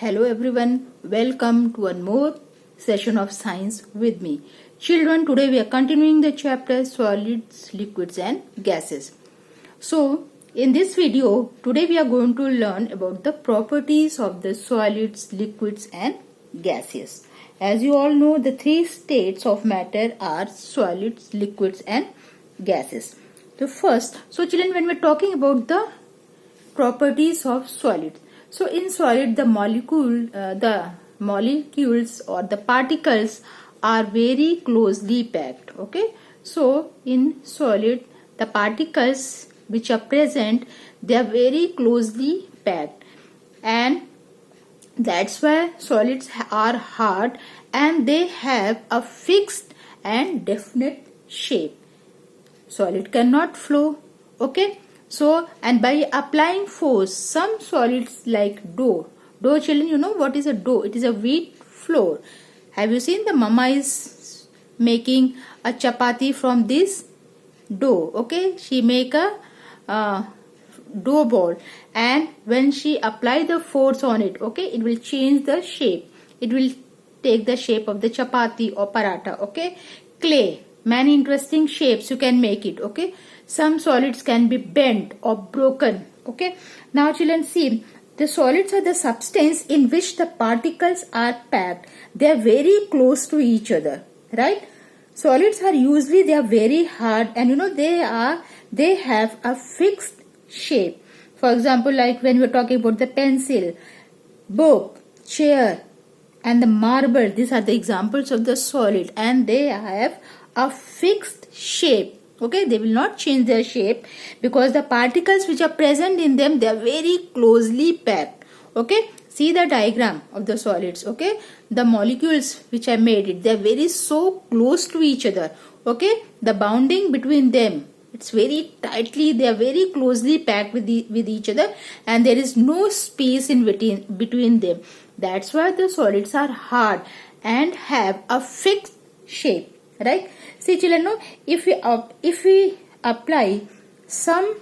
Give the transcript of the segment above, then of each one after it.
Hello everyone, welcome to one more session of science with me. Children, today we are continuing the chapter solids, liquids and gases. So, in this video, today we are going to learn about the properties of the solids, liquids and gases. As you all know, the three states of matter are solids, liquids and gases. The first, so children, when we are talking about the properties of solids. So in solid, the molecules or the particles are very closely packed. Okay. So in solid, the particles which are present, they are very closely packed, and that's why solids are hard and they have a fixed and definite shape. Solid cannot flow. Okay. So, and by applying force, some solids like dough, children, you know what is a dough? It is a wheat flour. Have you seen the mama is making a chapati from this dough? Okay, she make a dough ball, and when she apply the force on it, okay, it will change the shape. It will take the shape of the chapati or paratha. Okay, clay, many interesting shapes you can make it. Okay. Some solids can be bent or broken. Okay. Now children, see, the solids are the substance in which the particles are packed. They are very close to each other. Right? Solids are usually, they are very hard, and you know they have a fixed shape. For example, like when we are talking about the pencil, book, chair and the marble, these are the examples of the solid, and they have a fixed shape. Okay, they will not change their shape because the particles which are present in them, they are very closely packed. Okay, see the diagram of the solids. Okay, the molecules which I made it, they are very so close to each other. Okay, the bounding between them, it's very tightly, they are very closely packed with each other, and there is no space in between them. That's why the solids are hard and have a fixed shape. Right? See children, no, if we apply some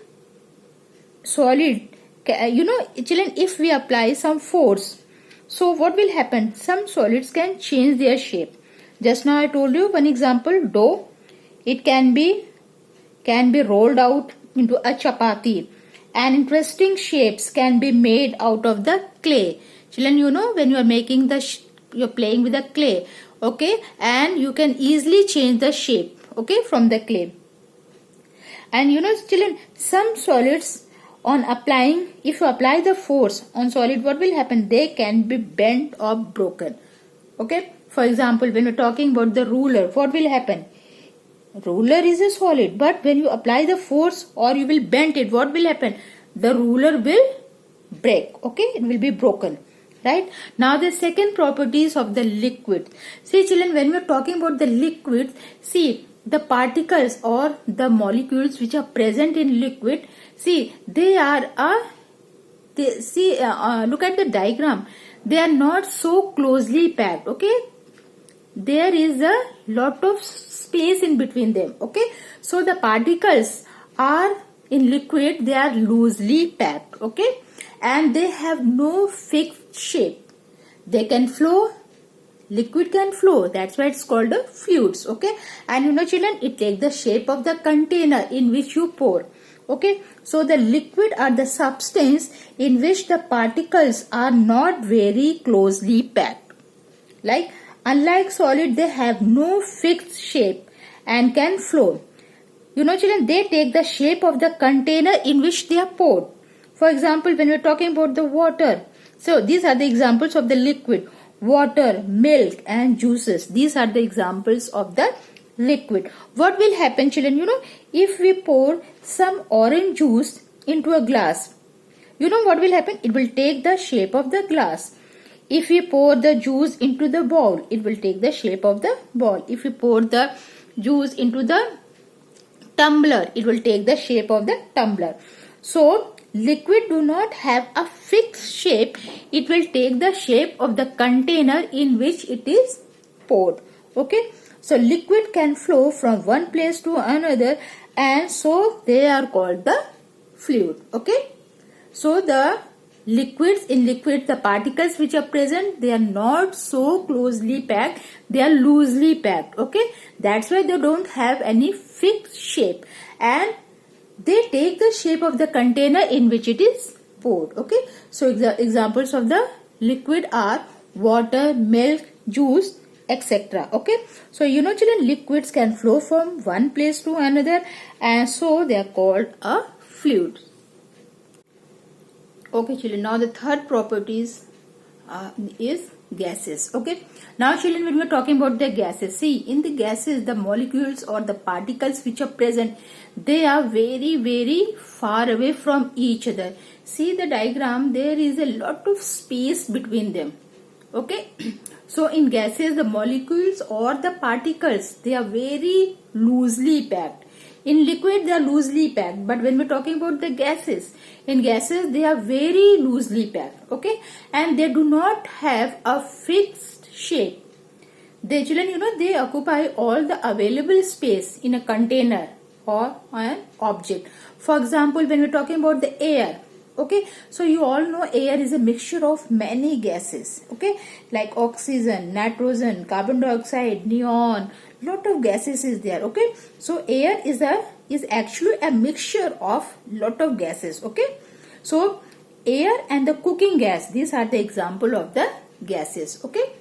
solid, you know children, if we apply some force, so what will happen? Some solids can change their shape. Just now I told you one example, dough. It can be rolled out into a chapati, and interesting shapes can be made out of the clay. Children, you know, when you are making you're playing with the clay. Okay, and you can easily change the shape, okay, from the clay. And you know children, some solids, on applying, if you apply the force on solid, what will happen? They can be bent or broken. Okay, for example, when we're talking about the ruler, what will happen? Ruler is a solid, but when you apply the force or you will bend it, what will happen? The ruler will break. Okay, it will be broken. Right? Now the second properties of the liquid. See children, when we are talking about the liquid, see the particles or the molecules which are present in liquid, see they are look at the diagram. They are not so closely packed. Okay, there is a lot of space in between them. Okay, so the particles are in liquid, they are loosely packed. Okay, and they have no fixed shape. They can flow, liquid can flow, that's why it's called a fluids. Okay, and you know children, it takes the shape of the container in which you pour. Okay, so the liquid are the substance in which the particles are not very closely packed. Like, unlike solid, they have no fixed shape and can flow. You know children, they take the shape of the container in which they are poured. For example, when we are talking about the water, so these are the examples of the liquid. Water, milk and juices. These are the examples of the liquid. What will happen children? You know, if we pour some orange juice into a glass, you know what will happen? It will take the shape of the glass. If we pour the juice into the bowl, it will take the shape of the bowl. If we pour the juice into the tumbler, it will take the shape of the tumbler. So, liquid do not have a fixed shape. It will take the shape of the container in which it is poured. Okay. So liquid can flow from one place to another, and so they are called the fluid. Okay. So the liquids, in liquids the particles which are present, they are not so closely packed, they are loosely packed. Okay, that's why they don't have any fixed shape and they take the shape of the container in which it is poured. Okay, so examples of the liquid are water, milk, juice, etc. Okay, so children, liquids can flow from one place to another and so they are called a fluid. Okay children, now the third properties is gases. Okay, now children, when we are talking about the gases, see, in the gases the molecules or the particles which are present, they are very far away from each other. See the diagram, there is a lot of space between them. Okay, so in gases the molecules or the particles, they are very loosely packed. In liquid they are loosely packed, but when we're talking about the gases, in gases they are very loosely packed. Okay, and they do not have a fixed shape. They, children, they occupy all the available space in a container or an object. For example, when we're talking about the air, okay, so you all know air is a mixture of many gases. Okay, like oxygen, nitrogen, carbon dioxide, neon, lot of gases is there. Okay, so air is actually a mixture of lot of gases. Okay, so air and the cooking gas, these are the example of the gases. Okay,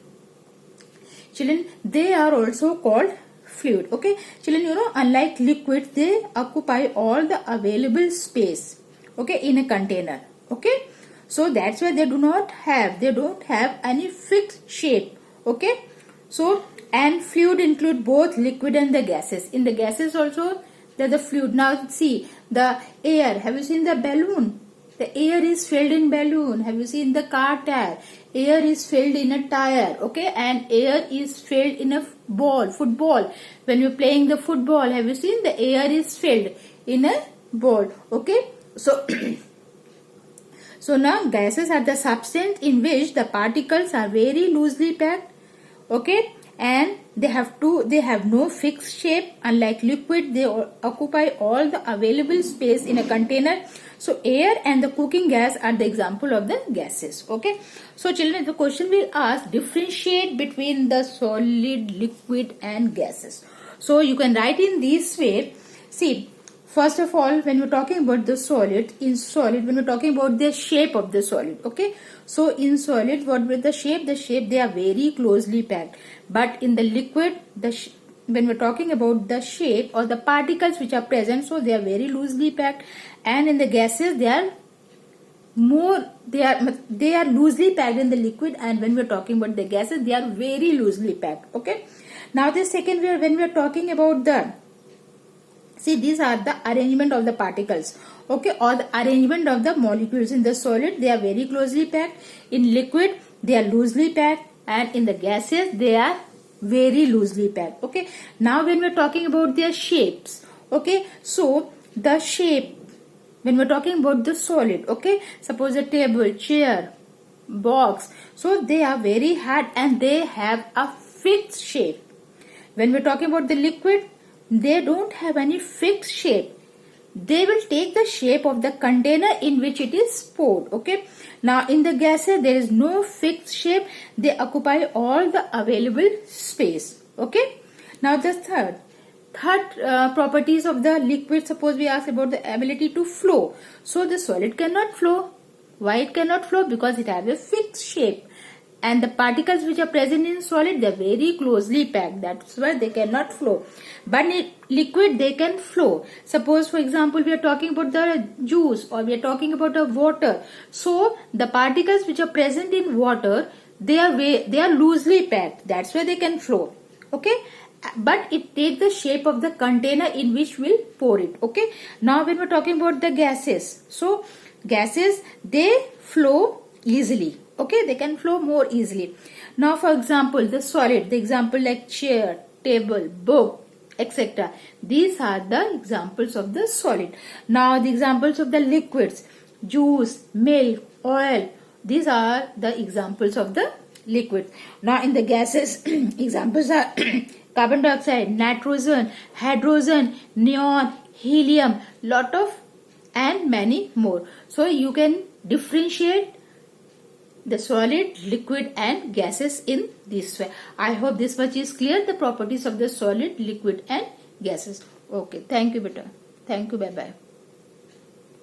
children, they are also called fluid. Okay, children, unlike liquids, they occupy all the available space, okay, in a container. Okay, so that's why they don't have any fixed shape. Okay, so and fluid include both liquid and the gases. In the gases also they're the fluid. Now see the air, have you seen the balloon? The air is filled in balloon. Have you seen the car tire? Air is filled in a tire. Okay, and air is filled in a ball, football. When you're playing the football, have you seen the air is filled in a ball? Okay, so so now gases are the substance in which the particles are very loosely packed. Okay, and they have no fixed shape. Unlike liquid, they occupy all the available space in a container. So air and the cooking gas are the example of the gases. Okay, so children, the question will ask, differentiate between the solid, liquid and gases. So you can write in this way. See, first of all, when we're talking about the solid, in solid, when we're talking about the shape of the solid, okay, so in solid, what with the shape? The shape, they are very closely packed. But in the liquid, when we're talking about the shape or the particles which are present, so they are very loosely packed. And in the gases, they are loosely packed in the liquid, and when we're talking about the gases, they are very loosely packed. Okay, now the second, when we are talking about the, see, these are the arrangement of the particles, okay, or the arrangement of the molecules. In the solid, they are very closely packed. In liquid, they are loosely packed, and in the gases, they are very loosely packed. Okay, now when we're talking about their shapes, okay, so the shape, when we're talking about the solid, okay, suppose a table, chair, box, so they are very hard and they have a fixed shape. When we're talking about the liquid, they don't have any fixed shape. They will take the shape of the container in which it is poured. Okay, now in the gases, there is no fixed shape. They occupy all the available space. Okay, now the third properties of the liquid. Suppose we ask about the ability to flow. So the solid cannot flow. Why it cannot flow? Because it has a fixed shape. And the particles which are present in solid, they are very closely packed. That's why they cannot flow. But in liquid, they can flow. Suppose, for example, we are talking about the juice or we are talking about the water. So the particles which are present in water, they are loosely packed. That's why they can flow. Okay, but it takes the shape of the container in which we'll pour it. Okay, now when we're talking about the gases, so gases, they flow easily. Okay, they can flow more easily. Now for example, the solid, the example like chair, table, book, etc. These are the examples of the solid. Now the examples of the liquids, juice, milk, oil, these are the examples of the liquids. Now in the gases, examples are carbon dioxide, nitrogen, hydrogen, neon, helium, lot of and many more. So you can differentiate the solid, liquid and gases in this way. I hope this much is clear, the properties of the solid, liquid and gases. Okay, thank you beta. Thank you, bye bye.